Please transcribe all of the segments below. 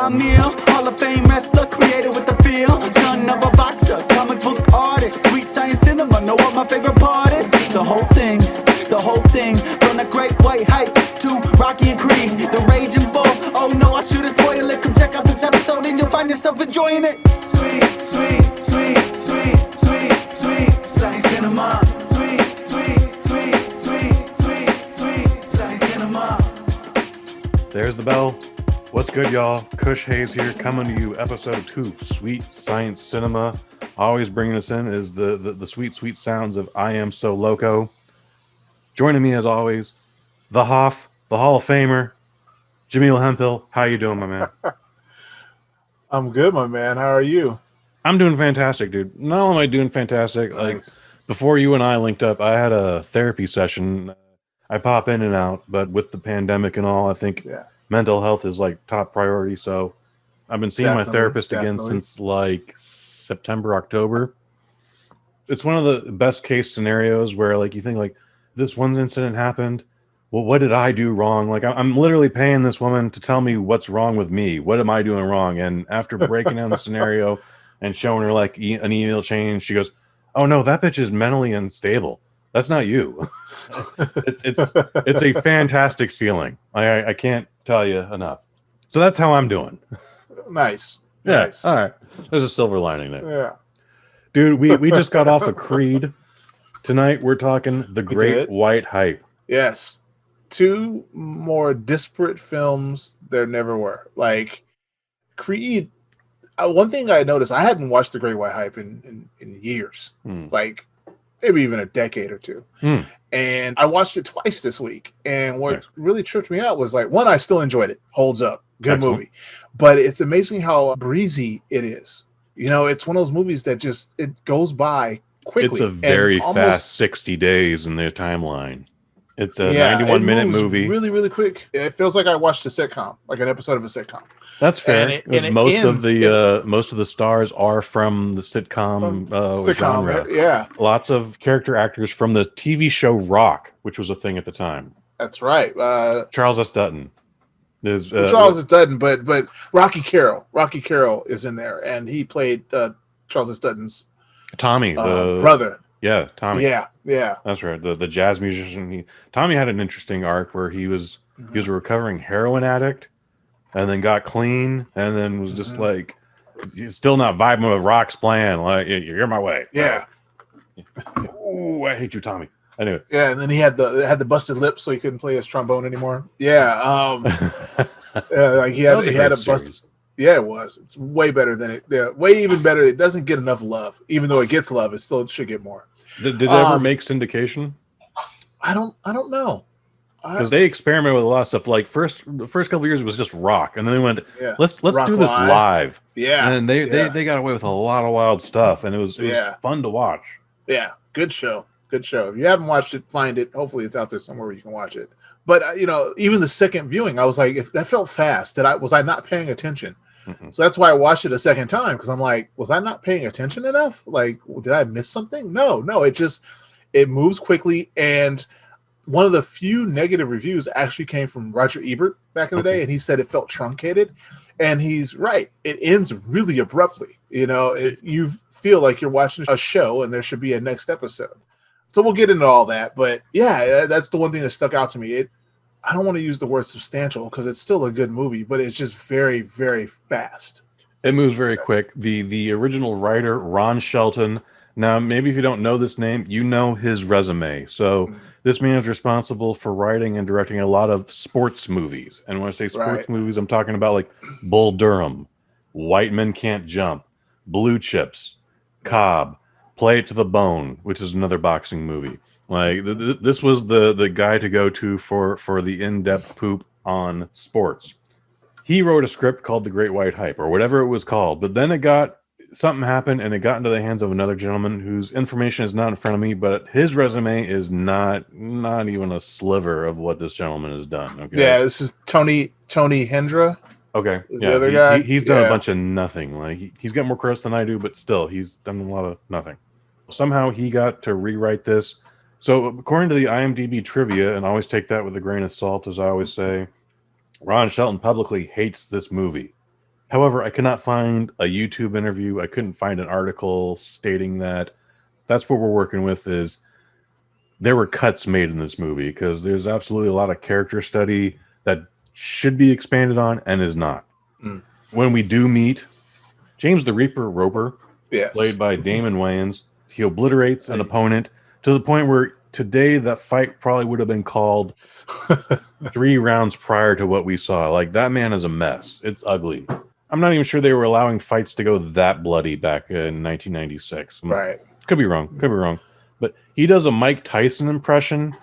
my meal. Hall of Fame wrestler, created with the feel. Son of a boxer, comic book artist. Sweet science cinema, know what my favorite part is? The whole thing. From the great white hype to Rocky and Creed, the Raging Bull. Oh no, I shouldn't spoil it. Come check out this episode and you'll find yourself enjoying it. Sweet science cinema. Sweet science cinema. There's the bell. What's good, y'all? Kush Hayes here, coming to you, episode 2, Sweet Science Cinema. Always bringing us in is the sweet sounds of IAmSoLoco. Joining me, as always, the Hoff, the Hall of Famer, Jaimel Hemphill. How you doing, my man? I'm good, my man. How are you? I'm doing fantastic, dude. Not only am I doing fantastic, Nice. like before you and I linked up, I had a therapy session. I pop in and out, but with the pandemic and all, I think mental health is like top priority. So I've been seeing my therapist again since like September, October. It's one of the best case scenarios where like you think like this one incident happened. Well, what did I do wrong? Like I'm literally paying this woman to tell me what's wrong with me. What am I doing wrong? And after breaking down the scenario and showing her like an email chain, she goes, "Oh no, that bitch is mentally unstable. That's not you." it's a fantastic feeling. I can't tell you enough. So that's how I'm doing. Nice. Yeah. Nice. All right. There's a silver lining there. Yeah. Dude, we just got off of Creed. Tonight we're talking The Great White Hype. Yes. 2 more disparate films there never were. Like Creed, one thing I noticed, I hadn't watched The Great White Hype in years. Like maybe even a decade or 2. And I watched it twice this week. And what really tripped me out was like, one, I still enjoyed it. Holds up. Good movie. But it's amazing how breezy it is. You know, it's one of those movies that just, it goes by quickly. It's a very fast 60 days in their timeline. It's a 91-minute movie. Really, really quick. It feels like I watched a sitcom, like an episode of a sitcom. That's fair. Most of the stars are from the sitcom genre. Yeah. Lots of character actors from the TV show Rock, which was a thing at the time. That's right. Charles S. Dutton. Charles S. Dutton, but Rocky Carroll is in there, and he played Charles S. Dutton's Tommy, the brother. Yeah, Tommy. Yeah. That's right. The jazz musician. Tommy had an interesting arc where he was a recovering heroin addict, and then got clean, and then was just like still not vibing with Rock's plan. Like, you're my way. Yeah. Ooh, I hate you, Tommy. I knew it. Yeah, and then he had the busted lip, so he couldn't play his trombone anymore. Yeah. Like he had a busted. Yeah, it was. It's way better than it. Yeah, way even better. It doesn't get enough love, even though it gets love. It still should get more. Did they ever make syndication? I don't know. Because they experimented with a lot of stuff. Like the first couple of years was just Rock, and then they went, let's do this live. Yeah, and they got away with a lot of wild stuff, and it was fun to watch. Yeah, good show. Good show. If you haven't watched it, find it. Hopefully, it's out there somewhere where you can watch it. But even the second viewing, I was like, if that felt fast. Was I not paying attention? So that's why I watched it a second time, because I'm like, was I not paying attention enough? Like, did I miss something? No. It moves quickly. And one of the few negative reviews actually came from Roger Ebert back in the day, and he said it felt truncated. And he's right. It ends really abruptly. You feel like you're watching a show and there should be a next episode. So we'll get into all that. But yeah, that's the one thing that stuck out to me. I don't want to use the word substantial because it's still a good movie, but it's just very, very fast. It moves very quick. The original writer, Ron Shelton. Now, maybe if you don't know this name, you know his resume. So this man is responsible for writing and directing a lot of sports movies. And when I say sports movies, I'm talking about like Bull Durham, White Men Can't Jump, Blue Chips, Cobb, Play It to the Bone, which is another boxing movie. Like this was the guy to go to for the in-depth poop on sports. He wrote a script called The Great White Hype, or whatever it was called, but then something happened and it got into the hands of another gentleman whose information is not in front of me, but his resume is not even a sliver of what this gentleman has done. Okay. Yeah, this is Tony Hendra. Okay. The other guy. He's done a bunch of nothing. Like he's got more credits than I do, but still he's done a lot of nothing. Somehow he got to rewrite this. So according to the IMDb trivia, and I always take that with a grain of salt, as I always say, Ron Shelton publicly hates this movie. However, I could not find a YouTube interview. I couldn't find an article stating that. That's what we're working with is there were cuts made in this movie because there's absolutely a lot of character study that should be expanded on and is not. Mm. When we do meet James the Reaper Roper, Yes. played by Damon Wayans, he obliterates an opponent to the point where today that fight probably would have been called 3 rounds prior to what we saw. Like, that man is a mess. It's ugly. I'm not even sure they were allowing fights to go that bloody back in 1996. Right. Could be wrong. But he does a Mike Tyson impression.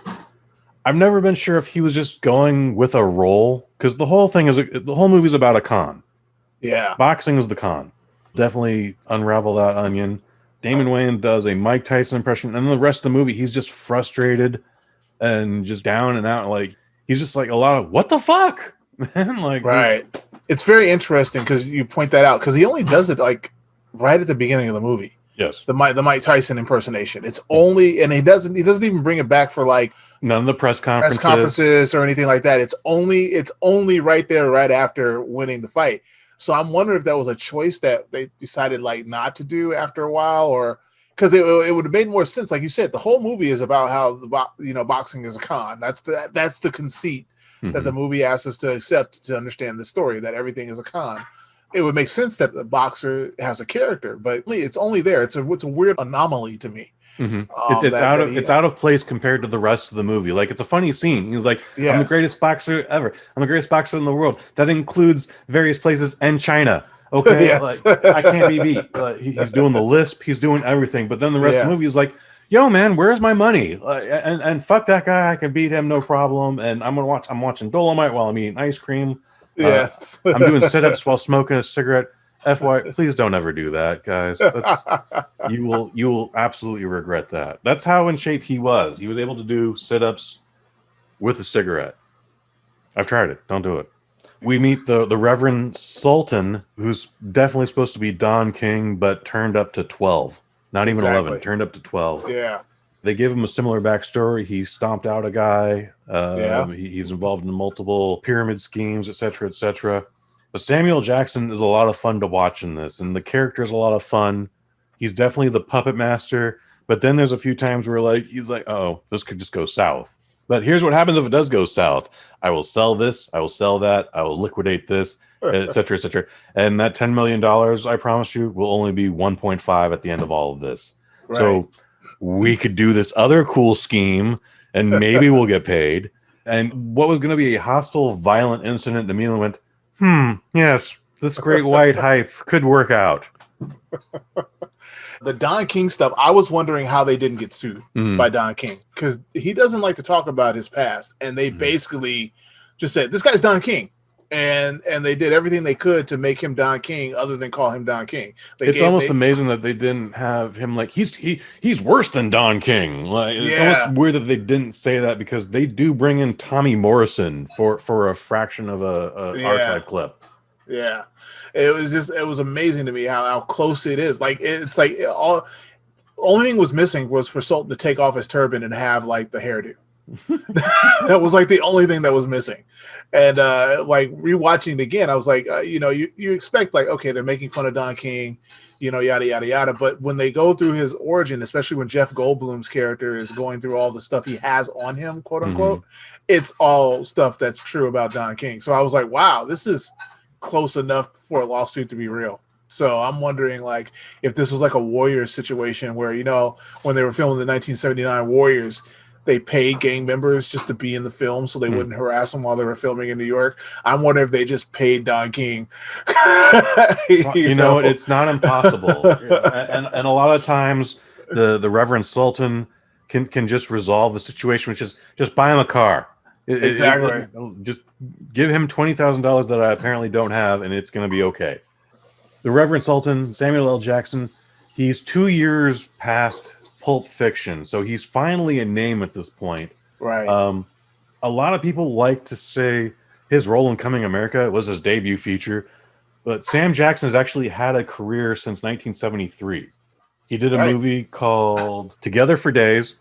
I've never been sure if he was just going with a role, because the whole thing is the whole movie's about a con. Yeah. Boxing is the con. Definitely unravel that onion. Damon Wayans does a Mike Tyson impression, and then the rest of the movie, he's just frustrated and just down and out. Like, he's just like a lot of what the fuck, man. Like, right. It's very interesting because you point that out because he only does it like right at the beginning of the movie. Yes, the Mike Tyson impersonation. It's only, and he doesn't even bring it back for like none of the press conferences or anything like that. It's only right there, right after winning the fight. So I'm wondering if that was a choice that they decided like not to do after a while, or because it would have made more sense. Like you said, the whole movie is about how boxing is a con. That's the conceit that the movie asks us to accept to understand the story, that everything is a con. It would make sense that the boxer has a character, but it's only there. It's a weird anomaly to me. It's out of place compared to the rest of the movie. Like, it's a funny scene. He's like, yes. I'm the greatest boxer ever. I'm the greatest boxer in the world. That includes various places and China. Okay, yes. Like, I can't be beat. He's doing the lisp. He's doing everything. But then the rest of the movie is like, yo, man, where's my money? And fuck that guy. I can beat him, no problem. And I'm watching Dolomite while I'm eating ice cream. Yes, I'm doing sit-ups while smoking a cigarette. FY, please don't ever do that, guys. You will absolutely regret that. That's how in shape he was. He was able to do sit-ups with a cigarette. I've tried it. Don't do it. We meet the Reverend Sultan, who's definitely supposed to be Don King, but turned up to 12. Not even 11. Turned up to 12. Yeah. They give him a similar backstory. He stomped out a guy. He's involved in multiple pyramid schemes, etc., etc. But Samuel Jackson is a lot of fun to watch in this, and the character is a lot of fun. He's definitely the puppet master, but then there's a few times where he's like, oh, this could just go south. But here's what happens if it does go south. I will sell this. I will sell that. I will liquidate this, etc., etc. And that $10 million, I promise you, will only be 1.5 at the end of all of this. Right. So we could do this other cool scheme, and maybe we'll get paid. And what was going to be a hostile, violent incident immediately went, yes, this great white hype could work out. The Don King stuff, I was wondering how they didn't get sued by Don King, because he doesn't like to talk about his past. And they basically just said, this guy's Don King. And they did everything they could to make him Don King other than call him Don King. It's almost amazing that they didn't have him he's worse than Don King. It's almost weird that they didn't say that, because they do bring in Tommy Morrison for a fraction of a archive clip. Yeah. It was amazing to me how close it is. Like, it's like only thing was missing was for Sultan to take off his turban and have like the hairdo. That was like the only thing that was missing. And like rewatching it again, I was like, you expect like, okay, they're making fun of Don King, yada yada yada. But when they go through his origin, especially when Jeff Goldblum's character is going through all the stuff he has on him, quote unquote, it's all stuff that's true about Don King. So I was like, wow, this is close enough for a lawsuit to be real. So I'm wondering, like, if this was like a Warriors situation where, when they were filming the 1979 Warriors, they paid gang members just to be in the film so they wouldn't harass them while they were filming in New York. I'm wondering if they just paid Don King. You know, it's not impossible. and a lot of times the Reverend Sultan can just resolve the situation, which is just buy him a car. Exactly. Just give him $20,000 that I apparently don't have, and it's going to be okay. The Reverend Sultan, Samuel L. Jackson, he's 2 years past Pulp Fiction, so he's finally a name at this point. Right. A lot of people like to say his role in Coming America was his debut feature, but Sam Jackson has actually had a career since 1973. He did a movie called Together for Days,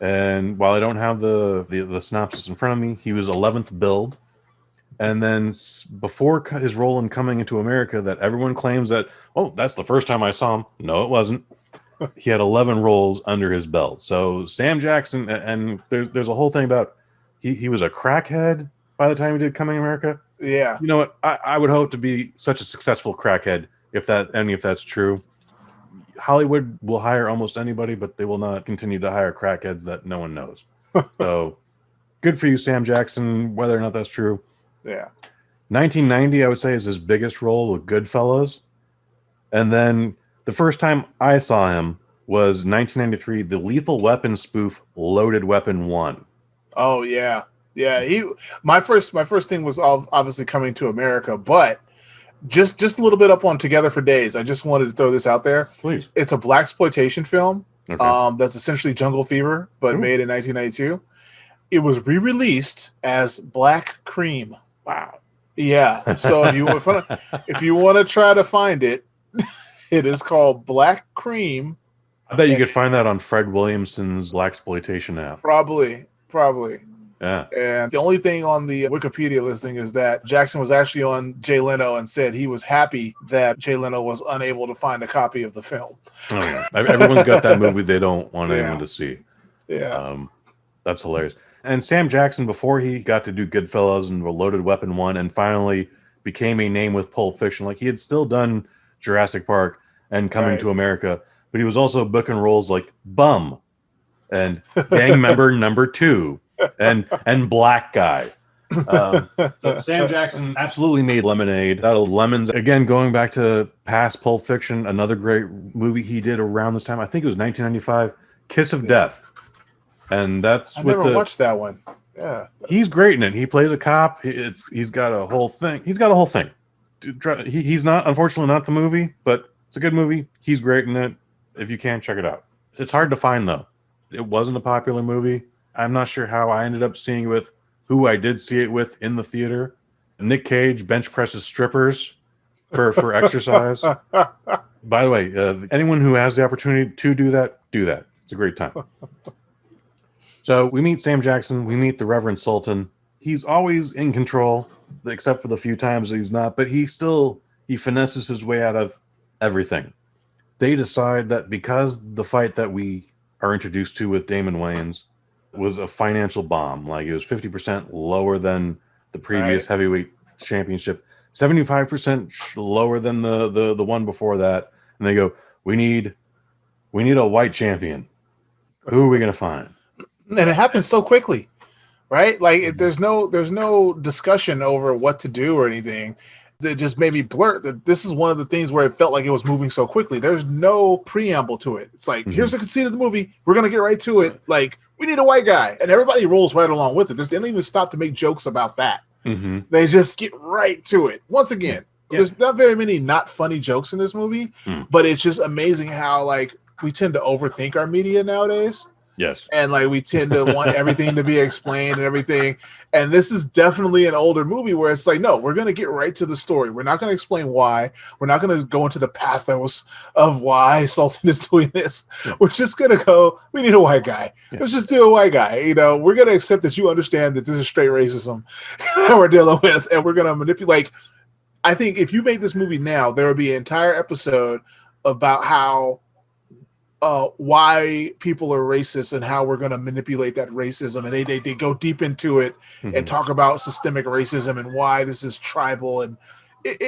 and while I don't have the synopsis in front of me, he was 11th billed. And then before his role in Coming into America, that everyone claims that, oh, that's the first time I saw him. No, it wasn't. He had 11 roles under his belt. So Sam Jackson, and there's a whole thing about he was a crackhead by the time he did Coming to America. Yeah. You know what? I would hope to be such a successful crackhead if that's true. Hollywood will hire almost anybody, but they will not continue to hire crackheads that no one knows. So good for you, Sam Jackson, whether or not that's true. Yeah. 1990, I would say, is his biggest role with Goodfellas. And then the first time I saw him was 1993, the Lethal Weapon spoof, Loaded Weapon 1. Oh, yeah. Yeah. My first thing was obviously Coming to America, but just a little bit up on Together for Days. I just wanted to throw this out there. Please. It's a blaxploitation film. Okay. That's essentially Jungle Fever, but made in 1992. It was re-released as Black Cream. Wow. Yeah. So if you want to try to find it, it is called Black Cream. I bet you could find that on Fred Williamson's blaxploitation app. Probably. Yeah. And the only thing on the Wikipedia listing is that Jackson was actually on Jay Leno and said he was happy that Jay Leno was unable to find a copy of the film. Oh, yeah. Everyone's got that movie they don't want anyone to see. Yeah. That's hilarious. And Sam Jackson, before he got to do Goodfellas and Loaded Weapon 1 and finally became a name with Pulp Fiction, like he had still done Jurassic Park and Coming to America, but he was also booking roles like Bum and Gang Member Number 2 and Black Guy. So Sam Jackson absolutely made lemonade out of lemons. Again, going back to past Pulp Fiction, another great movie he did around this time, I think it was 1995, Kiss of Death. And that's I never watched that one. Yeah, he's great in it. He plays a cop. He's got a whole thing. He's not, unfortunately, not the movie, but it's a good movie. He's great in it. If you can, check it out. It's hard to find though. It wasn't a popular movie. I'm not sure how I ended up seeing it with who I did see it with in the theater. Nick Cage bench presses strippers for exercise. By the way, anyone who has the opportunity to do that. It's a great time. So we meet Sam Jackson. We meet the Reverend Sultan. He's always in control, except for the few times that he's not. But he finesses his way out of everything. They decide that because the fight that we are introduced to with Damon Wayans was a financial bomb, like it was 50% lower than the previous heavyweight championship, 75% lower than the one before that, and they go, we need a white champion. Who are we going to find? And it happens so quickly, right? Like there's no discussion over what to do or anything. It just made me blurt that this is one of the things where it felt like it was moving so quickly. There's no preamble to it. It's like, here's the conceit of the movie. We're going to get right to it. Like, we need a white guy. And everybody rolls right along with it. They don't even stop to make jokes about that. Mm-hmm. They just get right to it. Once again, there's not very many not funny jokes in this movie, but it's just amazing how, like, we tend to overthink our media nowadays. Yes. And like we tend to want everything to be explained and everything. And this is definitely an older movie where it's like, no, we're going to get right to the story. We're not going to explain why. We're not going to go into the pathos of why Sultan is doing this. Yeah. We're just going to go, we need a white guy. Yeah. Let's just do a white guy. You know, we're going to accept that you understand that this is straight racism that we're dealing with. And we're going to manipulate. Like, I think if you make this movie now, there would be an entire episode about how why people are racist and how we're going to manipulate that racism, and they go deep into it and talk about systemic racism and why this is tribal. And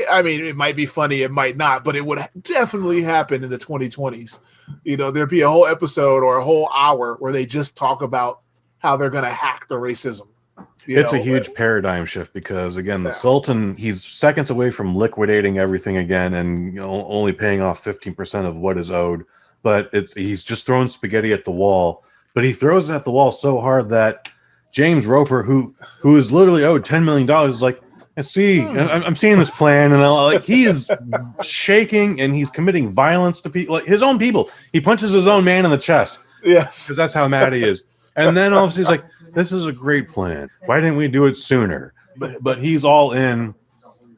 I mean, it might be funny, it might not, but it would definitely happen in the 2020s. You know, there'd be a whole episode or a whole hour where they just talk about how they're going to hack the racism. It's a huge paradigm shift because, again, the Sultan, he's seconds away from liquidating everything again and only paying off 15% of what is owed. But he's just throwing spaghetti at the wall. But he throws it at the wall so hard that James Roper, who is literally owed $10 million, is like, I see, I'm seeing this plan, and like he is shaking and he's committing violence to people, like his own people. He punches his own man in the chest. Yes, because that's how mad he is. And then obviously he's like, "This is a great plan. Why didn't we do it sooner?" But he's all in.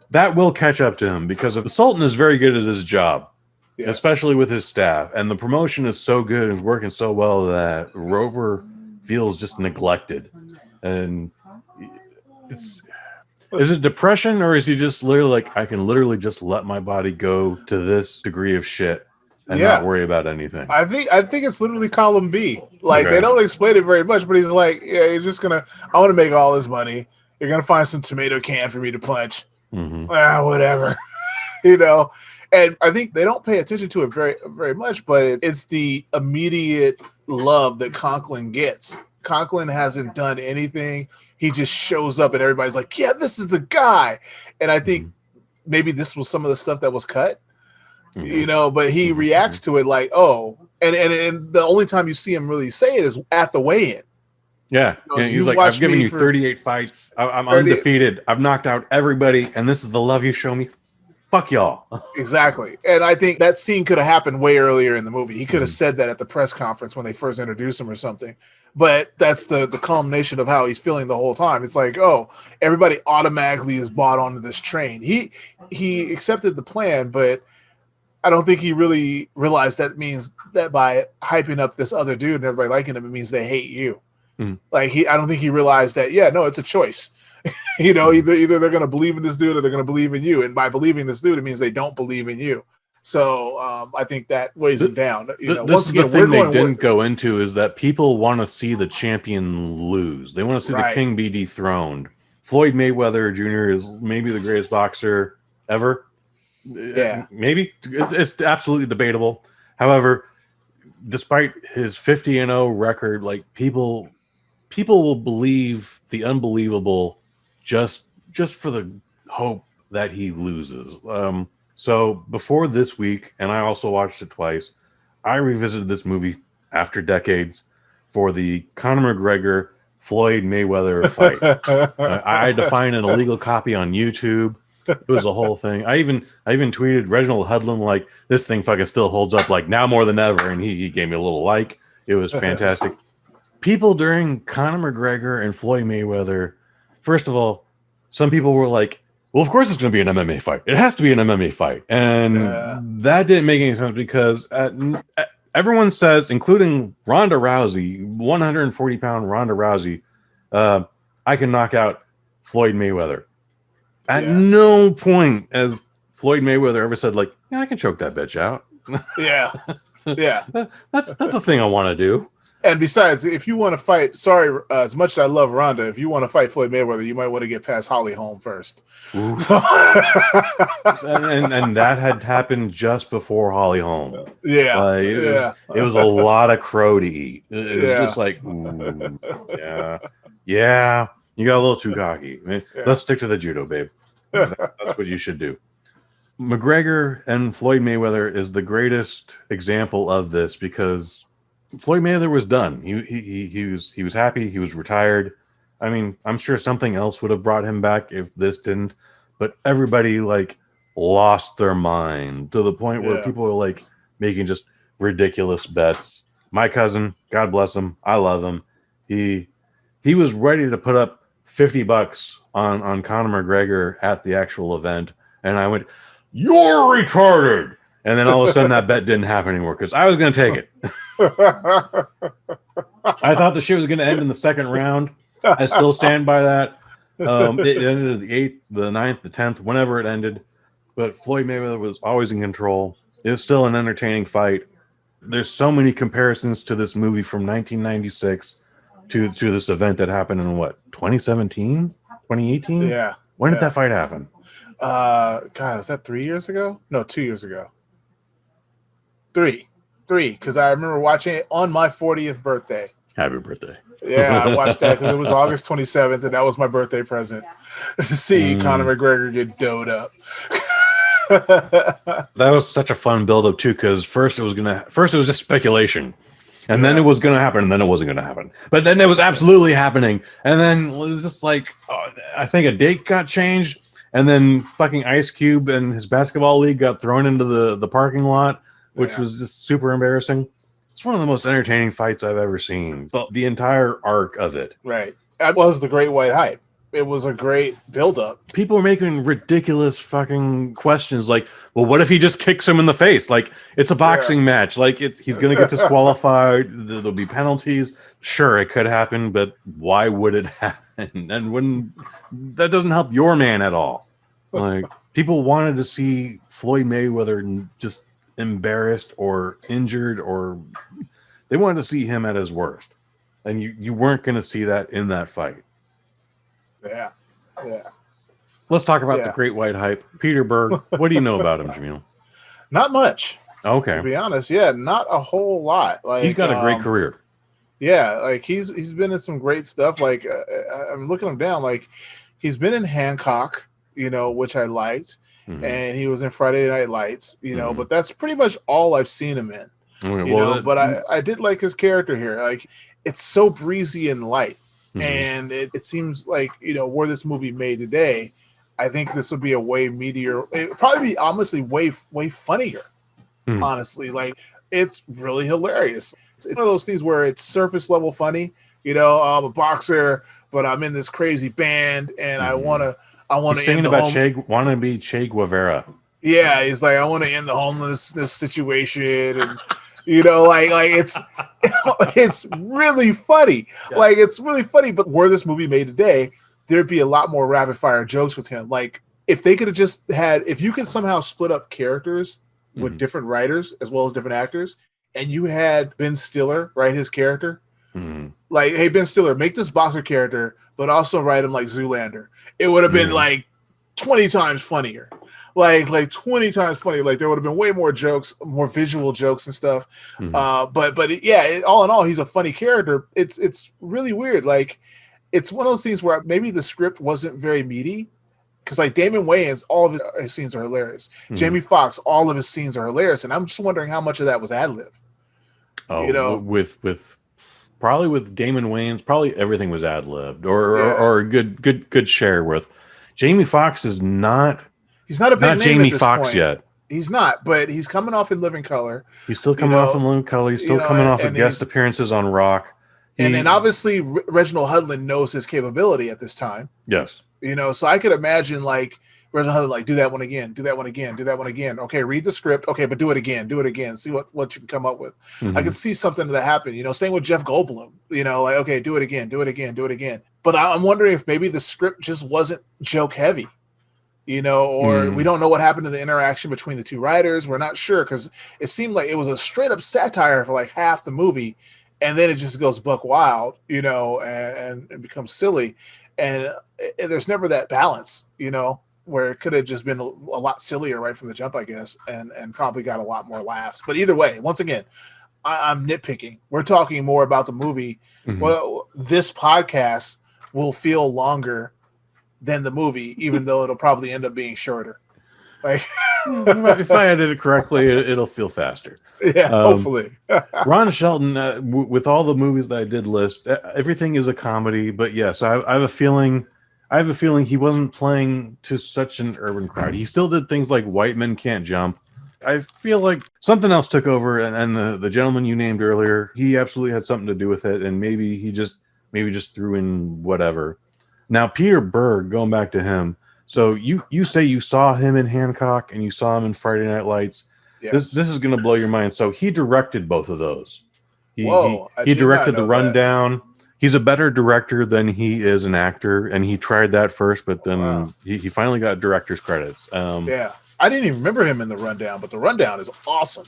That will catch up to him because the Sultan is very good at his job. Yes. Especially with his staff, and the promotion is so good and working so well that Roper feels just neglected, and Is it depression, or is he just literally like, I can literally just let my body go to this degree of shit and not worry about anything? I think it's literally column B. Like, Okay. they don't explain it very much, but he's like, yeah, you're just gonna. I want to make all this money. You're gonna find some tomato can for me to punch. Whatever, you know. And I think they don't pay attention to it very, very much, but it's the immediate love that Conklin gets. Conklin hasn't done anything. He just shows up and everybody's like, yeah, this is the guy. And I think maybe this was some of the stuff that was cut, you know, but he reacts to it like, oh, and the only time you see him really say it is at the weigh-in. Yeah. You know, he's like, I've given you 38 fights. I'm undefeated. I've knocked out everybody. And this is the love you show me. Fuck y'all. Exactly. And I think that scene could have happened way earlier in the movie. He could have said that at the press conference when they first introduced him or something. But that's the culmination of how he's feeling the whole time. It's like, oh, everybody automatically is bought onto this train. He accepted the plan, but I don't think he really realized that means that by hyping up this other dude and everybody liking him, it means they hate you. Like, I don't think he realized that, yeah, no, it's a choice. You know, either they're going to believe in this dude or they're going to believe in you. And by believing this dude, it means they don't believe in you. So I think that weighs him down. You know, this is the thing they didn't go into, is that people want to see the champion lose. They want to see the king be dethroned. Floyd Mayweather Jr. is maybe the greatest boxer ever. Yeah, maybe it's absolutely debatable. However, despite his 50-0 record, like people will believe the unbelievable just for the hope that he loses. So before this week, and I also watched it twice, I revisited this movie after decades for the Conor McGregor Floyd Mayweather fight. I had to find an illegal copy on YouTube. It was a whole thing. I even tweeted Reginald Hudlun, like, this thing fucking still holds up, like, now more than ever, and he gave me a little like. It was fantastic. People during Conor McGregor and Floyd Mayweather, first of all, some people were like, well, of course it's going to be an MMA fight. It has to be an MMA fight. And that didn't make any sense because everyone says, including Ronda Rousey, 140-pound Ronda Rousey, I can knock out Floyd Mayweather. At no point has Floyd Mayweather ever said, like, yeah, I can choke that bitch out. Yeah. That's a thing I want to do. And besides, if you want to fight, as much as I love Ronda, if you want to fight Floyd Mayweather, you might want to get past Holly Holm first. and that had happened just before Holly Holm. It was a lot of crow to eat. It was just like, ooh, yeah, you got a little too cocky. I mean, let's stick to the judo, babe. That's what you should do. McGregor and Floyd Mayweather is the greatest example of this because Floyd Mayweather was done. He was happy. He was retired. I mean, I'm sure something else would have brought him back if this didn't. But everybody like lost their mind to the point where people were like making just ridiculous bets. My cousin, God bless him, I love him. He was ready to put up $50 on Conor McGregor at the actual event, and I went, "You're retarded." And then all of a sudden that bet didn't happen anymore because I was going to take it. I thought the shit was going to end in the second round. I still stand by that. It ended the 8th, the 9th, the 10th, whenever it ended. But Floyd Mayweather was always in control. It was still an entertaining fight. There's so many comparisons to this movie from 1996 to this event that happened in, what, 2017? 2018? Yeah. When did that fight happen? God, was that 3 years ago? No, 2 years ago. Three, because I remember watching it on my 40th birthday. Happy birthday. Yeah, I watched that because it was August 27th, and that was my birthday present. To see Conor McGregor get doed up. That was such a fun build-up, too, because first it was just speculation. And then it was going to happen, and then it wasn't going to happen. But then it was absolutely happening. And then it was just like, I think a date got changed, and then fucking Ice Cube and his basketball league got thrown into the parking lot, which was just super embarrassing. It's one of the most entertaining fights I've ever seen. The entire arc of it. Right. That was the Great White Hype. It was a great build-up. People are making ridiculous fucking questions like, well, what if he just kicks him in the face? Like, it's a boxing match. Like, he's going to get disqualified. There'll be penalties. Sure, it could happen, but why would it happen? and when that doesn't help your man at all. Like, people wanted to see Floyd Mayweather just embarrassed or injured, or they wanted to see him at his worst, and you weren't going to see that in that fight. Yeah. Let's talk about the Great White Hype, Peter Berg. What do you know about him, Jaimel? Not much. Okay, to be honest, not a whole lot. Like, he's got a great career. Yeah, like he's been in some great stuff. Like I'm looking him down. Like he's been in Hancock, which I liked, and he was in Friday Night Lights, but that's pretty much all I've seen him in. Okay, but I did like his character here. Like, it's so breezy and light, and it seems like were this movie made today, I think this would be a way meatier. It would probably be honestly way funnier. Honestly, like, it's really hilarious. It's one of those things where it's surface level funny. I'm a boxer, but I'm in this crazy band, and I want to singing about want to be Che Guevara. Yeah, he's like, I want to end the homelessness situation, and like it's really funny. Yeah. Like, it's really funny. But were this movie made today, there'd be a lot more rapid fire jokes with him. Like, if they could have just had, if you could somehow split up characters with different writers as well as different actors, and you had Ben Stiller write his character, like, hey, Ben Stiller, make this boxer character, but also write him like Zoolander. It would have been like 20 times funnier. Like 20 times funny. Like, there would have been way more jokes, more visual jokes and stuff. But yeah, all in all, he's a funny character. It's really weird. Like, it's one of those things where maybe the script wasn't very meaty, because like Damon Wayans, all of his scenes are hilarious. Jamie Foxx, all of his scenes are hilarious, and I'm just wondering how much of that was ad lib. Oh, with probably with Damon Wayans, probably everything was ad libbed, or a good share with. Jamie Foxx is not. He's not a big name Jamie Foxx yet. He's not, but he's coming off in Living Color. He's still coming off in Living Color. He's still coming off of guest appearances on Rock. And obviously Reginald Hudlun knows his capability at this time. Yes. So I could imagine like Reginald Hudlun, like, do that one again, do that one again, do that one again. Okay, read the script. Okay, but do it again. See what you can come up with. I could see something that happen. Same with Jeff Goldblum. Like, okay, do it again. But I'm wondering if maybe the script just wasn't joke heavy. Or we don't know what happened to the interaction between the two writers. We're not sure, because it seemed like it was a straight up satire for like half the movie, and then it just goes buck wild, and becomes silly. And there's never that balance, where it could have just been a lot sillier right from the jump, I guess, and probably got a lot more laughs. But either way, once again, I'm nitpicking. We're talking more about the movie. Well, this podcast will feel longer than the movie, even though it'll probably end up being shorter. Like, if I edit it correctly, it'll feel faster. Yeah, hopefully. Ron Shelton, with all the movies that I did list, everything is a comedy. But yes, I have a feeling he wasn't playing to such an urban crowd. He still did things like White Men Can't Jump. I feel like something else took over, and the gentleman you named earlier, he absolutely had something to do with it, and maybe he just threw in whatever. Now, Peter Berg, going back to him, so you say you saw him in Hancock and you saw him in Friday Night Lights. Yes. This is going to blow your mind. So he directed both of those. He directed The Rundown. He's a better director than he is an actor, and he tried that first, but then he finally got director's credits. I didn't even remember him in The Rundown, but The Rundown is awesome.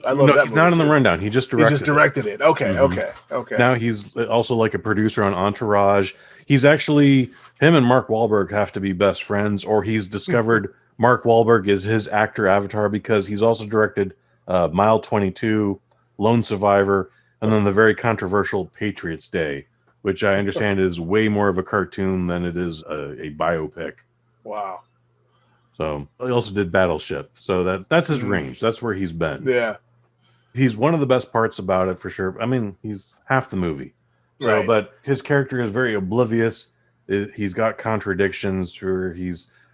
I love that. He's not in The Rundown. He just directed it. Okay, okay. Now he's also like a producer on Entourage. He's actually, him and Mark Wahlberg have to be best friends, or he's discovered Mark Wahlberg is his actor avatar, because he's also directed Mile 22, Lone Survivor, and then the very controversial Patriots Day, which I understand is way more of a cartoon than it is a biopic. Wow. So he also did Battleship. So that's his range. That's where he's been. Yeah. He's one of the best parts about it, for sure. I mean, he's half the movie. So, right. But his character is very oblivious. He's got contradictions where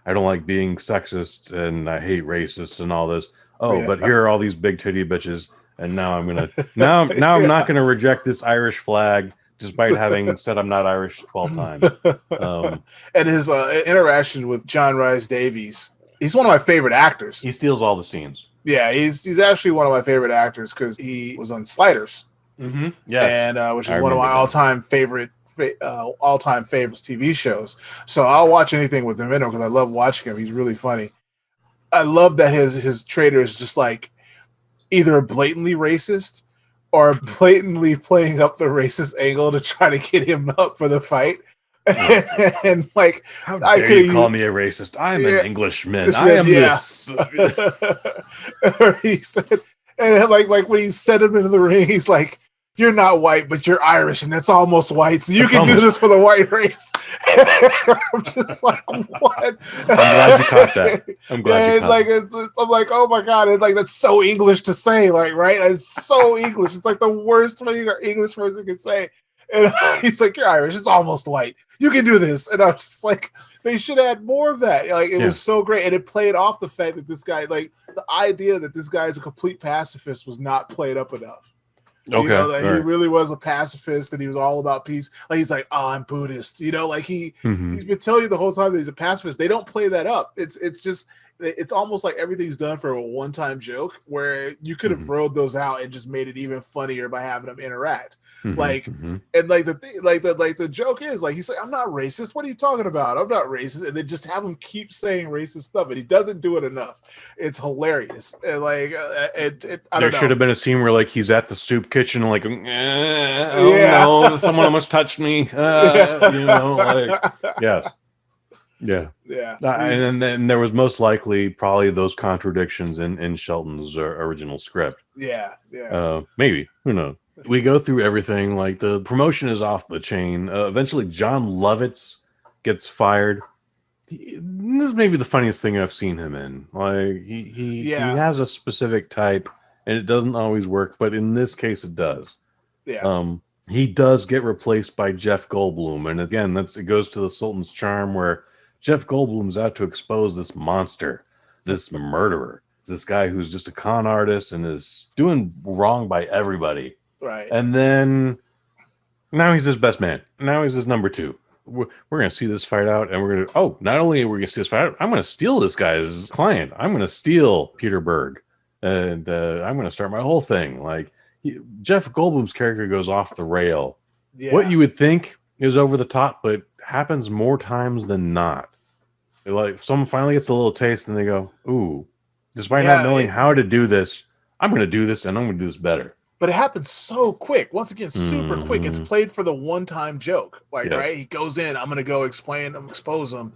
I don't like being sexist and I hate racists and all this. But here are all these big titty bitches, and now I'm not gonna reject this Irish flag despite having said I'm not Irish 12 times. And his interaction with John Rhys Davies, he's one of my favorite actors. He steals all the scenes. Yeah, he's actually one of my favorite actors because he was on Sliders. Yes, and which is one of my all-time favorite all-time favorites TV shows. So I'll watch anything with him in it because I love watching him. He's really funny. I love that his trader is just like either blatantly racist or blatantly playing up the racist angle to try to get him up for the fight. And like, how dare you call me a racist? I'm an Englishman. I am this. He said, and like when he set him into the ring, he's like, "You're not white, but you're Irish, and that's almost white. So you can do this for the white race." I'm just like, what? I'm glad you caught that. I'm glad you caught that. I'm like, oh my god! It's like that's so English to say, like, right? It's so English. It's like the worst thing an English person can say. And he's like, "You're Irish. It's almost white. You can do this." And I'm just like, they should add more of that. Like, it was so great, and it played off the fact that this guy, like, the idea that this guy is a complete pacifist was not played up enough. Okay, you know, that he really was a pacifist and he was all about peace. Like, he's like, "Oh, I'm Buddhist." You know, like he's been telling you the whole time that he's a pacifist. They don't play that up. It's just, it's almost like everything's done for a one-time joke where you could have rolled those out and just made it even funnier by having them interact. And like the thing, like the joke is like, he's like, "I'm not racist. What are you talking about? I'm not racist." And then just have him keep saying racist stuff, and he doesn't do it enough. It's hilarious. And like, there should have been a scene where like he's at the soup kitchen, like, no, someone almost touched me. You know, like, yes. Yeah. And then there was most likely probably those contradictions in Shelton's original script. Maybe. Who knows? We go through everything. Like, the promotion is off the chain. Eventually, John Lovitz gets fired. This may be the funniest thing I've seen him in. Like, he has a specific type, and it doesn't always work. But in this case, it does. He does get replaced by Jeff Goldblum. And again, it goes to the Sultan's charm where Jeff Goldblum's out to expose this monster, this murderer, this guy who's just a con artist and is doing wrong by everybody. Right. And then now he's his best man. Now he's his number two. We're going to see this fight out, and we're going to, not only are we going to see this fight out, I'm going to steal this guy's client. I'm going to steal Peter Berg, and I'm going to start my whole thing. Like, Jeff Goldblum's character goes off the rail. What you would think is over the top, but happens more times than not. Like, someone finally gets a little taste and they go, "Ooh, despite not knowing how to do this, I'm going to do this, and I'm going to do this better." But it happens so quick. Once again, super quick. It's played for the one-time joke. Like, right? He goes in, I'm going to go expose him.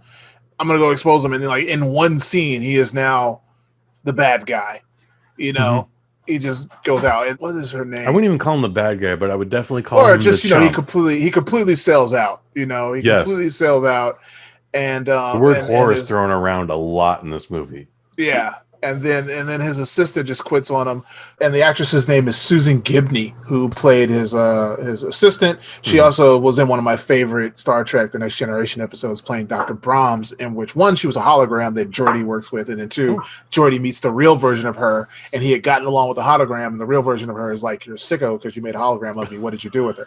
I'm going to go expose him. And then, like, in one scene, he is now the bad guy. You know? He just goes out. And what is her name? I wouldn't even call him the bad guy, but I would definitely call him just, the you know, chump. he completely sells out. You know, he completely sells out. And the word whore is thrown around a lot in this movie. Yeah. And then his assistant just quits on him. And the actress's name is Susan Gibney, who played his assistant. She also was in one of my favorite Star Trek The Next Generation episodes, playing Dr. Brahms, in which, one, she was a hologram that Geordi works with, and then two, Geordi meets the real version of her, and he had gotten along with the hologram, and the real version of her is like, "You're a sicko because you made a hologram of me. What did you do with her?"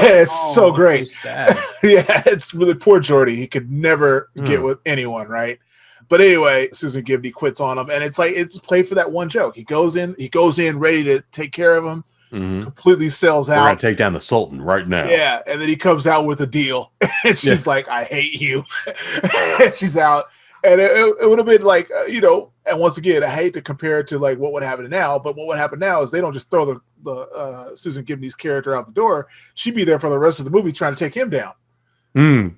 It's so great. So sad. It's really poor Geordi. He could never get with anyone, right? But anyway, Susan Gibney quits on him, and it's like, it's played for that one joke. He goes in ready to take care of him, completely sells out. We're going to take down the Sultan right now. Yeah, and then he comes out with a deal, and she's like, "I hate you." And she's out. And it would have been like, you know, and once again, I hate to compare it to like what would happen now, but what would happen now is they don't just throw the Susan Gibney's character out the door. She'd be there for the rest of the movie trying to take him down.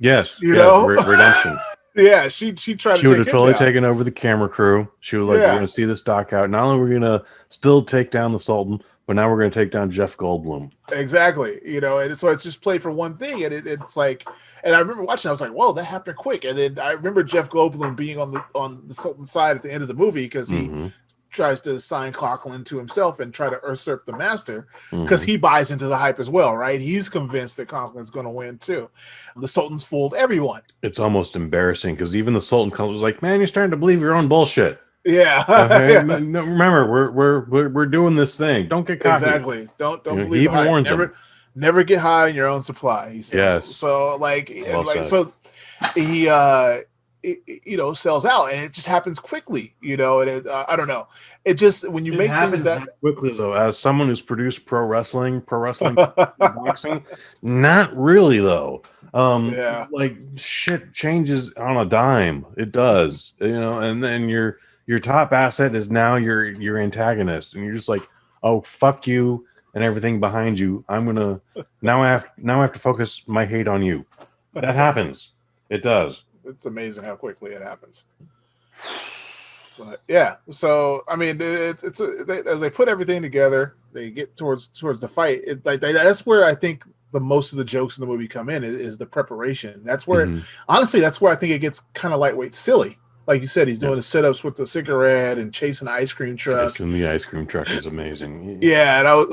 Yes. You know? Redemption. Yeah, she tried to. She would have totally taken over the camera crew. She was like, "We're going to see this doc out. Not only are we going to still take down the Sultan, but now we're going to take down Jeff Goldblum." Exactly. You know, and so it's just played for one thing, and it's like, and I remember watching, I was like, "Whoa, that happened quick." And then I remember Jeff Goldblum being on the Sultan's side at the end of the movie because he tries to sign Coughlin to himself and try to usurp the master because he buys into the hype as well, right? He's convinced that Coughlin's going to win too. The Sultan's fooled everyone. It's almost embarrassing because even the Sultan was like, "Man, you're starting to believe your own bullshit." Yeah. No, remember, we're doing this thing. Don't get cocky. Exactly. Don't believe. He even warns him. Never get high on your own supply. He says. Yes. So like, Well like said. so he sells out, and it just happens quickly, and I don't know. It just, when you make things that quickly, though, as someone who's produced pro wrestling, boxing, not really though. Like shit changes on a dime. It does, and then your top asset is now your antagonist, and you're just like, oh, fuck you and everything behind you. I'm gonna now I have to focus my hate on you. That happens. It does. It's amazing how quickly it happens. But yeah, so I mean, as they put everything together, they get towards the fight. That's where I think the most of the jokes in the movie come in is the preparation. That's where, honestly, that's where I think it gets kind of lightweight silly. Like you said, he's doing the sit-ups with the cigarette and chasing the ice cream truck. Chasing the ice cream truck is amazing. Yeah, and I was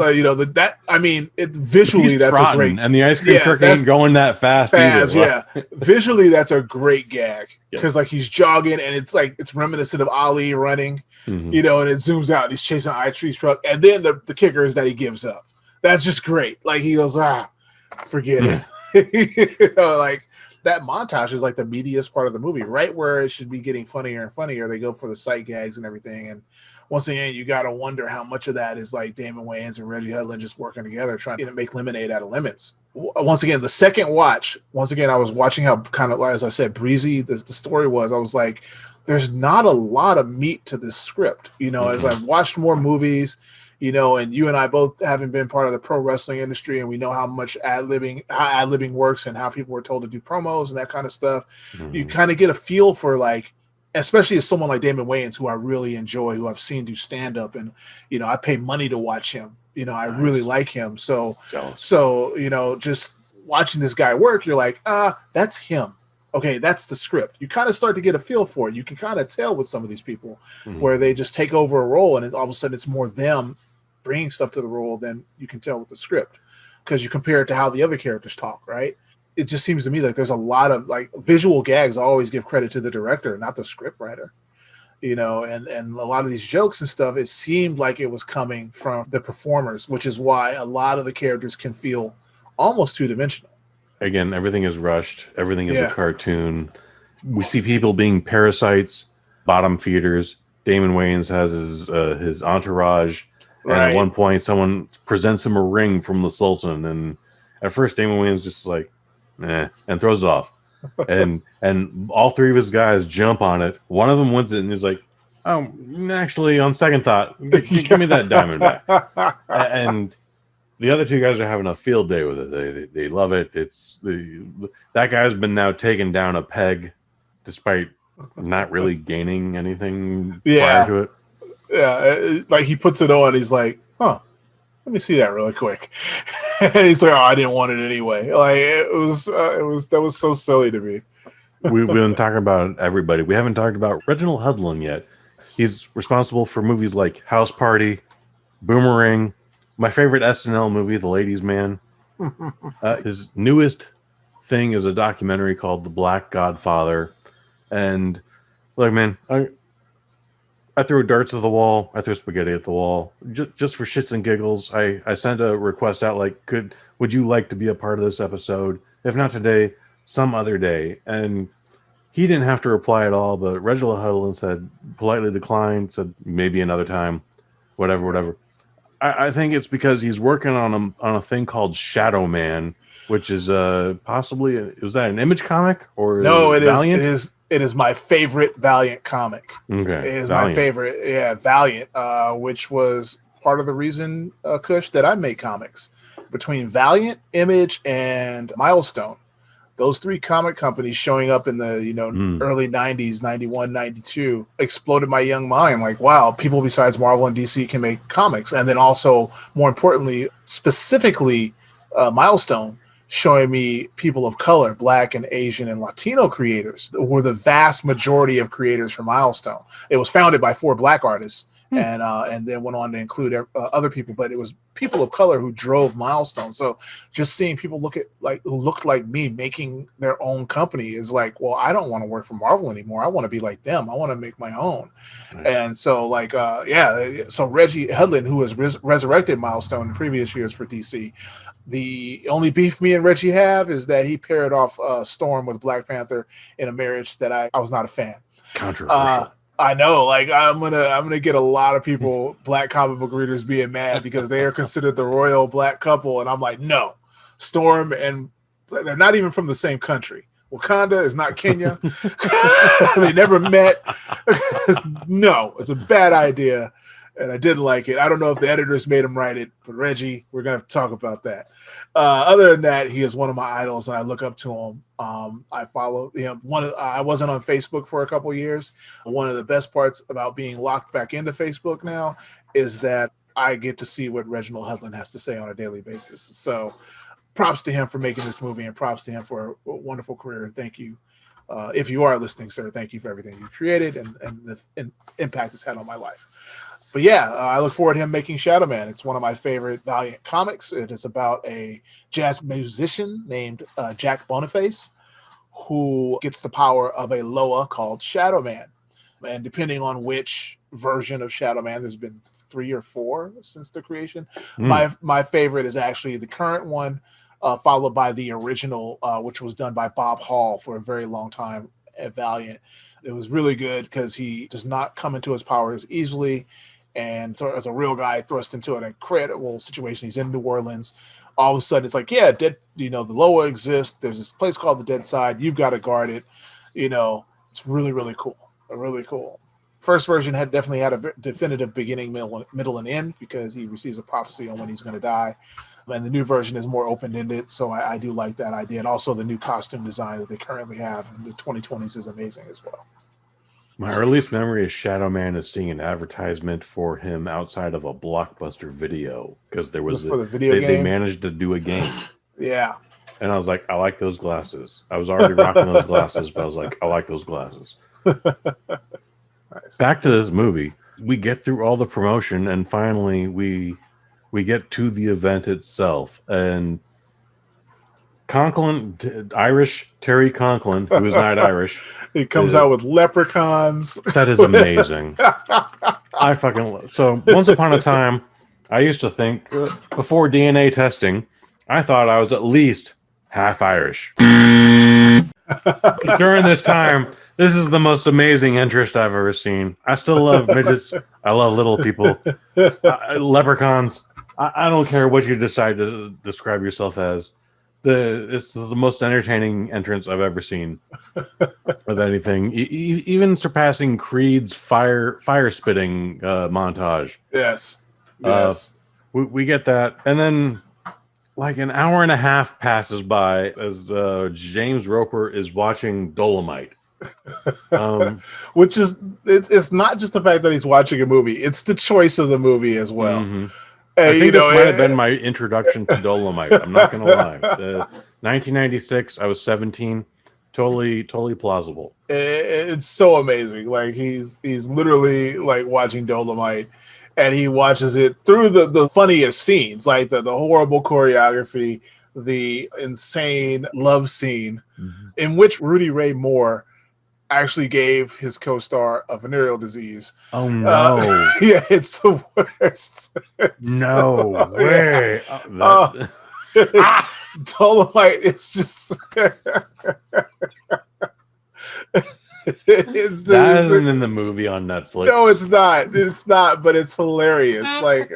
visually that's a great, and the ice cream truck ain't going that fast either. Yeah, visually that's a great gag because like he's jogging and it's like it's reminiscent of Ali running, and it zooms out and he's chasing the ice cream truck, and then the kicker is that he gives up. That's just great. Like he goes, forget it. Like. That montage is like the meatiest part of the movie, right where it should be getting funnier and funnier. They go for the sight gags and everything. And once again, you got to wonder how much of that is like Damon Wayans and Reggie Hudlin just working together, trying to make lemonade out of lemons. Once again, the second watch, I was watching how kind of, as I said, breezy the story was. I was like, there's not a lot of meat to this script. As I've watched more movies, and you and I both haven't been part of the pro wrestling industry, and we know how much ad-libbing works and how people were told to do promos and that kind of stuff. You kind of get a feel for, like, especially as someone like Damon Wayans, who I really enjoy, who I've seen do stand-up, and, I pay money to watch him. I really like him. So, just watching this guy work, you're like, that's him. Okay, that's the script. You kind of start to get a feel for it. You can kind of tell with some of these people where they just take over a role, and all of a sudden it's more them bringing stuff to the role than you can tell with the script, because you compare it to how the other characters talk, right? It just seems to me like there's a lot of like visual gags. I always give credit to the director, not the script writer, and a lot of these jokes and stuff, it seemed like it was coming from the performers, which is why a lot of the characters can feel almost two-dimensional. Again, everything is rushed. Everything is a cartoon. We see people being parasites, bottom feeders. Damon Wayans has his entourage. Right. And at one point, someone presents him a ring from the Sultan, and at first, Damon Wayans just like, and throws it off. and all three of his guys jump on it. One of them wins it, and he's like, "Oh, actually, on second thought, give me that diamond back." And the other two guys are having a field day with it. They love it. That guy's been now taken down a peg, despite not really gaining anything prior to it. Yeah, like he puts it on. He's like, "Let me see that really quick." And he's like, "Oh, I didn't want it anyway." Like that was so silly to me. We've been talking about everybody. We haven't talked about Reginald Hudlun yet. He's responsible for movies like House Party, Boomerang, my favorite SNL movie, The Ladies' Man. His newest thing is a documentary called The Black Godfather. And look, man, I threw darts at the wall. I threw spaghetti at the wall. Just for shits and giggles. I sent a request out like, would you like to be a part of this episode? If not today, some other day. And he didn't have to reply at all, but Reginald Hudlin said, politely declined, said maybe another time, whatever. I think it's because he's working on a thing called Shadow Man, which is possibly, was that an Image comic or no? Valiant? It is my favorite Valiant comic. Okay, it is Valiant. My favorite. Valiant, which was part of the reason, Kush, that I make comics. Between Valiant, Image, and Milestone, those three comic companies showing up in the early 90s, 91, 92, exploded my young mind. Like, wow, people besides Marvel and DC can make comics. And then also, more importantly, specifically Milestone, showing me people of color, Black and Asian and Latino creators were the vast majority of creators for Milestone. It was founded by 4 Black artists and then went on to include other people, but it was people of color who drove Milestone. So just seeing people who looked like me making their own company is like, well, I don't want to work for Marvel anymore. I want to be like them. I want to make my own. Nice. And so so Reggie Hudlin, who has resurrected Milestone in previous years for DC, The only beef me and Reggie have is that he paired off Storm with Black Panther in a marriage that I was not a fan. Controversial. I know, like I'm gonna get a lot of people, black comic book readers, being mad because they are considered the royal black couple, and I'm like, no, Storm and they're not even from the same country. Wakanda is not Kenya. They never met. No, it's a bad idea, and I didn't like it. I don't know if the editors made him write it, but Reggie, we're gonna have to talk about that. Other than that, he is one of my idols, and I look up to him. I follow him. I wasn't on Facebook for a couple years. One of the best parts about being locked back into Facebook now is that I get to see what Reginald Hudlun has to say on a daily basis. So props to him for making this movie, and props to him for a wonderful career. And thank you. If you are listening, sir, thank you for everything you created and the impact it's had on my life. But yeah, I look forward to him making Shadow Man. It's one of my favorite Valiant comics. It is about a jazz musician named Jack Boniface, who gets the power of a Loa called Shadow Man. And depending on which version of Shadow Man, there's been 3 or 4 since the creation. My favorite is actually the current one, followed by the original, which was done by Bob Hall for a very long time at Valiant. It was really good because he does not come into his powers easily. And so as a real guy thrust into an incredible situation, he's in New Orleans. All of a sudden, it's like, yeah, the Loa exists. There's this place called the Dead Side. You've got to guard it. It's really, really cool. Really cool. First version definitely had a definitive beginning, middle, and end because he receives a prophecy on when he's going to die. And the new version is more open-ended, so I do like that idea. And also the new costume design that they currently have in the 2020s is amazing as well. My earliest memory of Shadow Man is seeing an advertisement for him outside of a Blockbuster video because there was for the video game? They managed to do a game. Yeah. And I was like, I like those glasses. I was already rocking those glasses, but I was like, I like those glasses. Nice. Back to this movie. We get through all the promotion and finally we get to the event itself. And Irish Terry Conklin, who is not Irish. He comes out with leprechauns. That is amazing. So once upon a time, I used to think, before DNA testing, I thought I was at least half Irish. During this time, this is the most amazing interest I've ever seen. I still love midgets. I love little people. Leprechauns. I don't care what you decide to describe yourself as. It's the most entertaining entrance I've ever seen of anything, even surpassing Creed's fire spitting montage. Yes. We get that, and then like an hour and a half passes by as James Roper is watching Dolomite. Which is it's not just the fact that he's watching a movie; it's the choice of the movie as well. Mm-hmm. I think this might have been my introduction to Dolomite. I'm not going to lie. 1996, I was 17. Totally plausible. It's so amazing. Like he's literally like watching Dolomite, and he watches it through the funniest scenes, like the horrible choreography, the insane love scene, in which Rudy Ray Moore actually gave his co-star a venereal disease. Oh no! Yeah, it's the worst. No way! Dolomite is just. That isn't in the movie on Netflix. No, it's not. It's not, but it's hilarious. Like,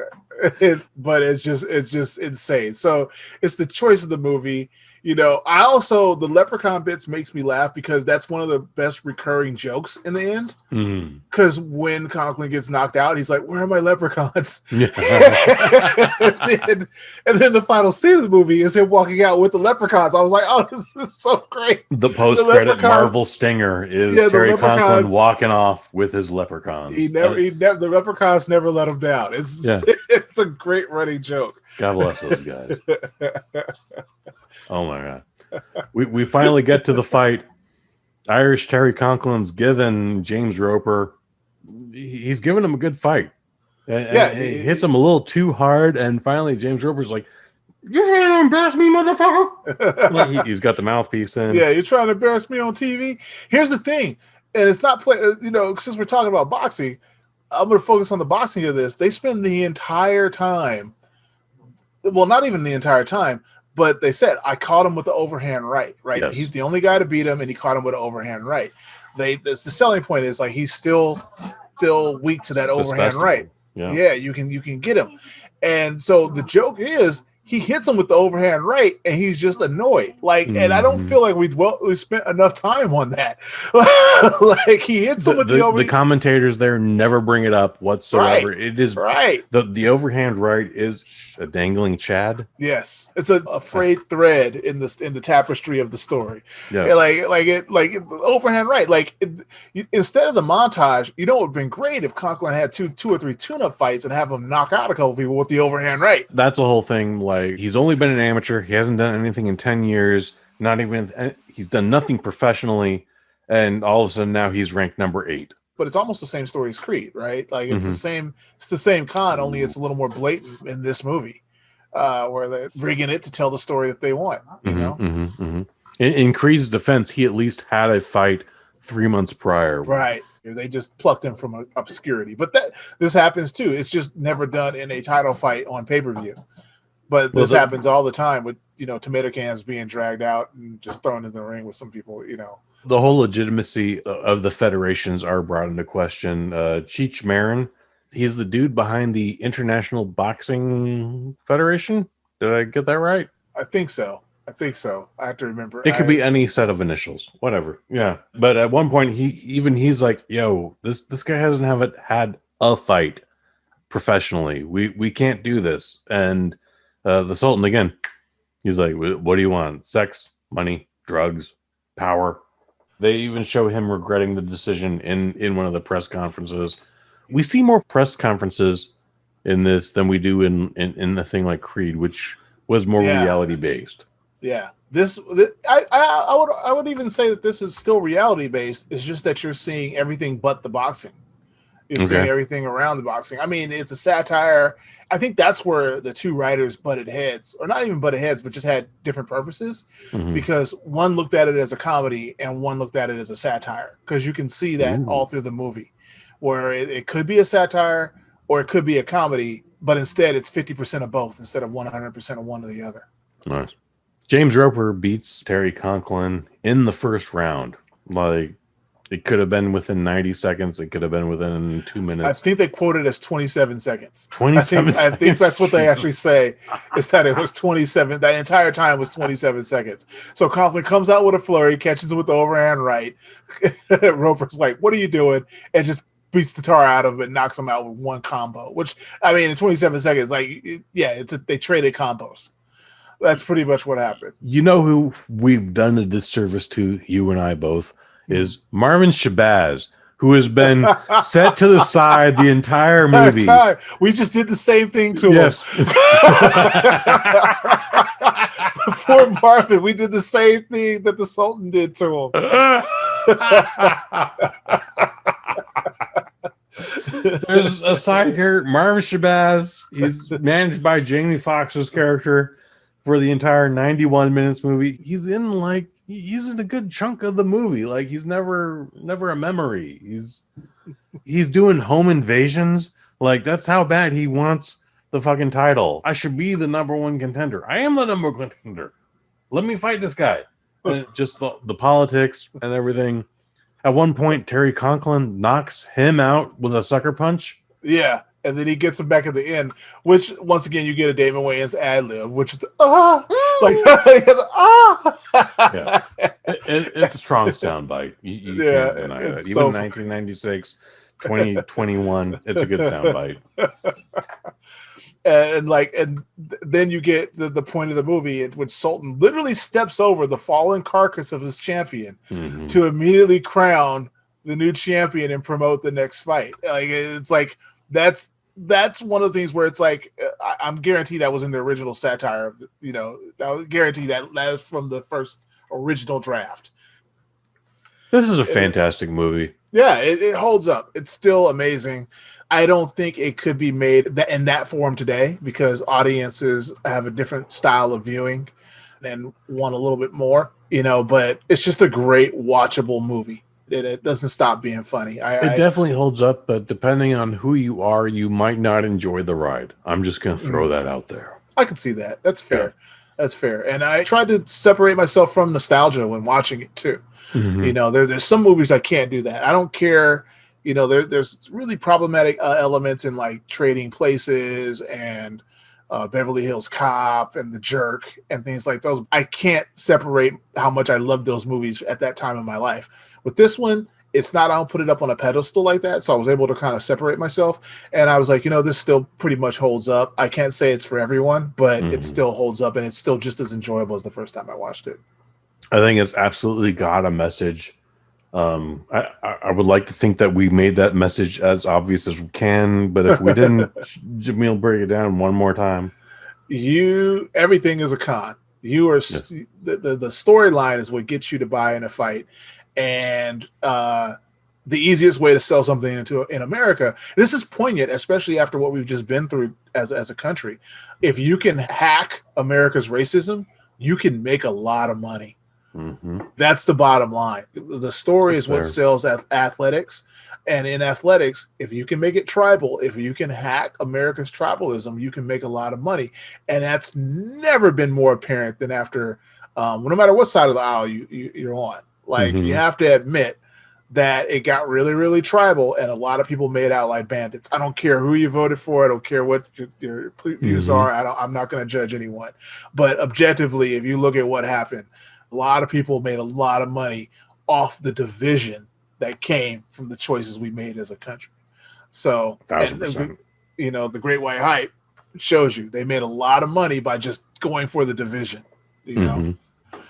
it's just insane. So it's the choice of the movie. I also, the leprechaun bits makes me laugh because that's one of the best recurring jokes in the end. Because when Conklin gets knocked out, he's like, "Where are my leprechauns?" Yeah. and then the final scene of the movie is him walking out with the leprechauns. I was like, "Oh, this is so great." The post-credit Marvel stinger is Terry Conklin walking off with his leprechauns. The leprechauns never let him down. It's a great running joke. God bless those guys. Oh my god. We finally get to the fight. Irish Terry Conklin's given James Roper, he's giving him a good fight. And he hits him a little too hard, and finally James Roper's like, "You're trying to embarrass me, motherfucker." He's got the mouthpiece in. Yeah, you're trying to embarrass me on TV. Here's the thing, and it's not since we're talking about boxing, I'm going to focus on the boxing of this. They spend the entire time well, not even the entire time, but they said, I caught him with the overhand right? Yes. He's the only guy to beat him, and he caught him with an overhand right. The selling point is like he's still weak to that overhand right. Yeah, you can get him. And so the joke is he hits him with the overhand right, and he's just annoyed. Like, and I don't feel like we spent enough time on that. Like he hits him with the overhand. The commentators there never bring it up whatsoever. Right. It is right. The overhand right is a dangling Chad. Yes, it's a frayed thread in the tapestry of the story. Yeah, the overhand right. Like instead of the montage, it would have been great if Conklin had two or three tune-up fights and have him knock out a couple people with the overhand right. That's a whole thing. Like he's only been an amateur. He hasn't done anything in 10 years. He's done nothing professionally, and all of a sudden now he's ranked number 8. But it's almost the same story as Creed, right? Like it's the same con, only it's a little more blatant in this movie, where they're rigging it to tell the story that they want. You know, In Creed's defense, he at least had a fight 3 months prior. Right. They just plucked him from obscurity. But this happens too. It's just never done in a title fight on pay-per-view. But this happens all the time with, tomato cans being dragged out and just thrown in the ring with some people, The whole legitimacy of the federations are brought into question. Cheech Marin, he's the dude behind the International Boxing Federation. Did I get that right? I think so. I have to remember. It could be any set of initials, whatever. Yeah. But at one point, he's like, yo, this guy hasn't had a fight professionally. We can't do this. And the Sultan, again, he's like, what do you want? Sex, money, drugs, power. They even show him regretting the decision in one of the press conferences. We see more press conferences in this than we do in the thing like Creed, which was more reality based. Yeah, I would even say that this is still reality based. It's just that you're seeing everything but the boxing. You're seeing everything around the boxing. I mean, it's a satire. I think that's where the two writers butted heads, or not even butted heads, but just had different purposes, because one looked at it as a comedy and one looked at it as a satire. Because you can see that all through the movie, where it could be a satire or it could be a comedy, but instead it's 50% of both instead of 100% of one or the other. Nice. James Roper beats Terry Conklin in the first round. Like, it could have been within 90 seconds. It could have been within 2 minutes. I think they quoted as 27 seconds. 27 seconds? I think that's what they actually say, is that it was 27. That entire time was 27 seconds. So Conklin comes out with a flurry, catches it with the overhand right. Roper's like, what are you doing? And just beats the tar out of it and knocks him out with one combo. Which, I mean, in 27 seconds, they traded combos. That's pretty much what happened. You know who we've done a disservice to, you and I both, is Marvin Shabazz, who has been set to the side the entire movie. We just did the same thing to him. Before Marvin, we did the same thing that the Sultan did to him. There's a side character, Marvin Shabazz. He's managed by Jamie Foxx's character for the entire 91 minutes movie. He's in a good chunk of the movie. Like, he's never a memory. He's doing home invasions. Like, that's how bad he wants the fucking title. I should be the number one contender. I am the number one contender. Let me fight this guy. And just the politics and everything. At one point, Terry Conklin knocks him out with a sucker punch. Yeah. And then he gets him back at the end, which, once again, you get a Damon Wayans ad-lib, which is Yeah. It's a strong soundbite. You can't deny that. Even 1996, 2021, it's a good soundbite. And then you get the point of the movie in which Sultan literally steps over the fallen carcass of his champion to immediately crown the new champion and promote the next fight. Like, it's like that's one of the things where it's like, I'm guaranteed that was in the original satire. I would guarantee that is from the first original draft. This is a fantastic movie. Yeah, it holds up. It's still amazing. I don't think it could be made in that form today, because audiences have a different style of viewing and want a little bit more, but it's just a great watchable movie. It doesn't stop being funny. It definitely holds up, but depending on who you are, you might not enjoy the ride. I'm just going to throw that out there. I can see that. That's fair. Yeah. That's fair. And I tried to separate myself from nostalgia when watching it too. You know, there's some movies I can't do that. I don't care. You know, there's really problematic elements in like Trading Places and Beverly Hills Cop and The Jerk and things like those. I can't separate how much I loved those movies at that time in my life. With this one, it's not, I don't put it up on a pedestal like that. So I was able to kind of separate myself. And I was like, you know, this still pretty much holds up. I can't say it's for everyone, but it still holds up and it's still just as enjoyable as the first time I watched it. I think it's absolutely got a message. I would like to think that we made that message as obvious as we can, but if we didn't, Jaimel, break it down one more time. Everything is a con. You are the storyline is what gets you to buy in a fight, and the easiest way to sell something in America. This is poignant, especially after what we've just been through as a country. If you can hack America's racism, you can make a lot of money. That's the bottom line. The story is what sells athletics. And in athletics, if you can make it tribal, if you can hack America's tribalism, you can make a lot of money. And that's never been more apparent than after, no matter what side of the aisle you're on. Like, you have to admit that it got really, really tribal, and a lot of people made out like bandits. I don't care who you voted for. I don't care what your views are. I'm not going to judge anyone. But objectively, if you look at what happened, a lot of people made a lot of money off the division that came from the choices we made as a country. So, you know, the Great White Hype shows you they made a lot of money by just going for the division. You know,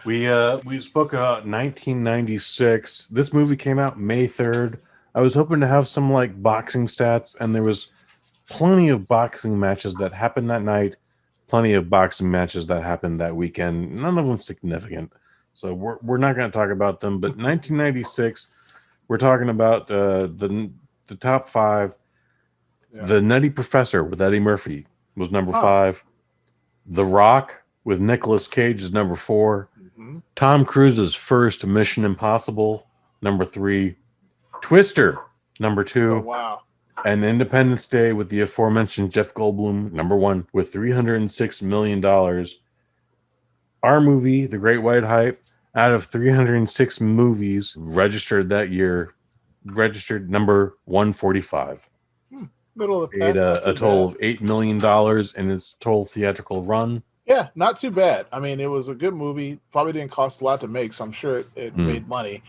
we spoke about 1996. This movie came out May 3rd. I was hoping to have some like boxing stats, and there was plenty of boxing matches that happened that night. Plenty of boxing matches that happened that weekend. None of them significant. So we're not going to talk about them. But 1996, we're talking about the top five. Yeah. The Nutty Professor with Eddie Murphy was number 5. The Rock with Nicolas Cage is number 4. Tom Cruise's first Mission Impossible, number 3. Twister, number 2. Oh, wow. And Independence Day with the aforementioned Jeff Goldblum, number 1, with $306 million. Our movie, The Great White Hype, out of 306 movies registered that year, registered number 145. Middle of the pack. Made a total of $8 million in its total theatrical run. Yeah, not too bad. I mean, it was a good movie. Probably didn't cost a lot to make, so I'm sure it made money.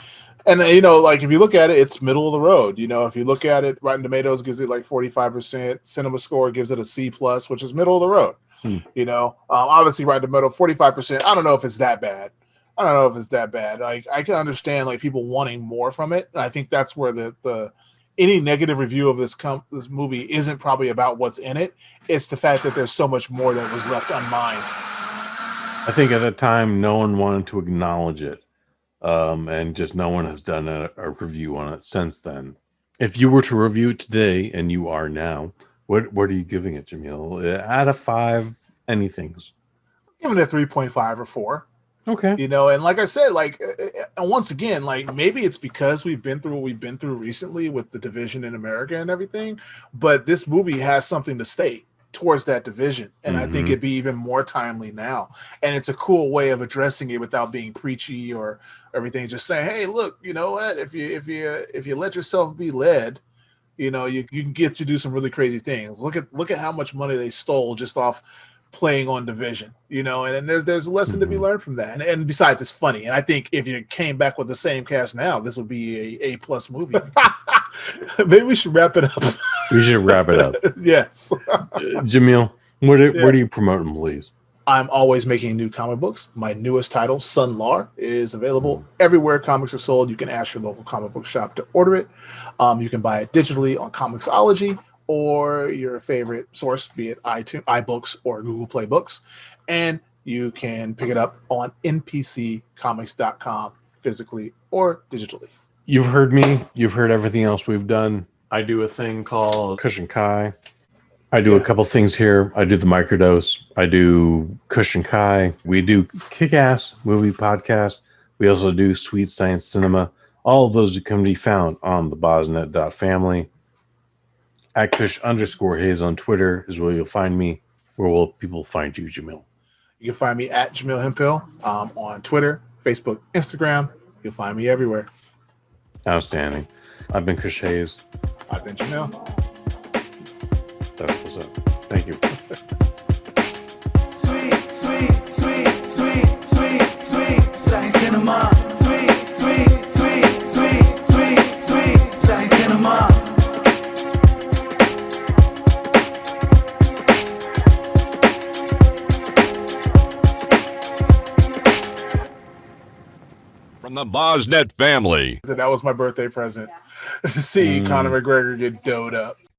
And, you know, like, if you look at it, it's middle of the road. You know, if you look at it, Rotten Tomatoes gives it like 45%. Cinema Score gives it a C+, which is middle of the road. You know, obviously Rotten Tomatoes, 45%. I don't know if it's that bad. Like, I can understand, like, people wanting more from it. And I think that's where the any negative review of this movie isn't probably about what's in it. It's the fact that there's so much more that was left unmined. I think at the time, no one wanted to acknowledge it. And just no one has done a review on it since then. If you were to review it today, and you are now, what are you giving it, Jaimel? Out of 5, anythings? I'm giving it a 3.5 or 4. Okay. You know, and like I said, like, and once again, like, maybe it's because we've been through what we've been through recently with the division in America and everything, but this movie has something to state towards that division, and I think it'd be even more timely now. And it's a cool way of addressing it without being preachy or everything. Just saying, hey, look, you know what? If you let yourself be led, you know, you can get to do some really crazy things. Look at how much money they stole just off playing on division, you know, and there's a lesson to be learned from that. And besides, it's funny. And I think if you came back with the same cast now, this would be a A+ movie. Maybe we should wrap it up. We should wrap it up. Yes. Jaimel, where do you promote them, please? I'm always making new comic books. My newest title, Sun Lar, is available everywhere comics are sold. You can ask your local comic book shop to order it. You can buy it digitally on Comixology or your favorite source, be it iTunes, iBooks, or Google Play Books. And you can pick it up on npccomics.com physically or digitally. You've heard me. You've heard everything else we've done. I do a thing called Kush and Kai. I do a couple things here. I do the microdose. I do Kush and Kai. We do Kick-Ass movie podcast. We also do Sweet Science Cinema. All of those can be found on the Bosnet.family. At Kush_Hayes on Twitter is where you'll find me. where will people find you, Jaimel? You can find me at Jaimel Hemphill on Twitter, Facebook, Instagram. You'll find me everywhere. Outstanding. I've been Kush Hayes. I've been Jaimel. That's what's up. Thank you. Sweet, sweet, sweet, sweet, sweet, sweet, science cinema. Sweet, sweet, sweet, sweet, sweet, sweet, science cinema. From the Bosnet family. That was my birthday present. To see Conor McGregor get doed up.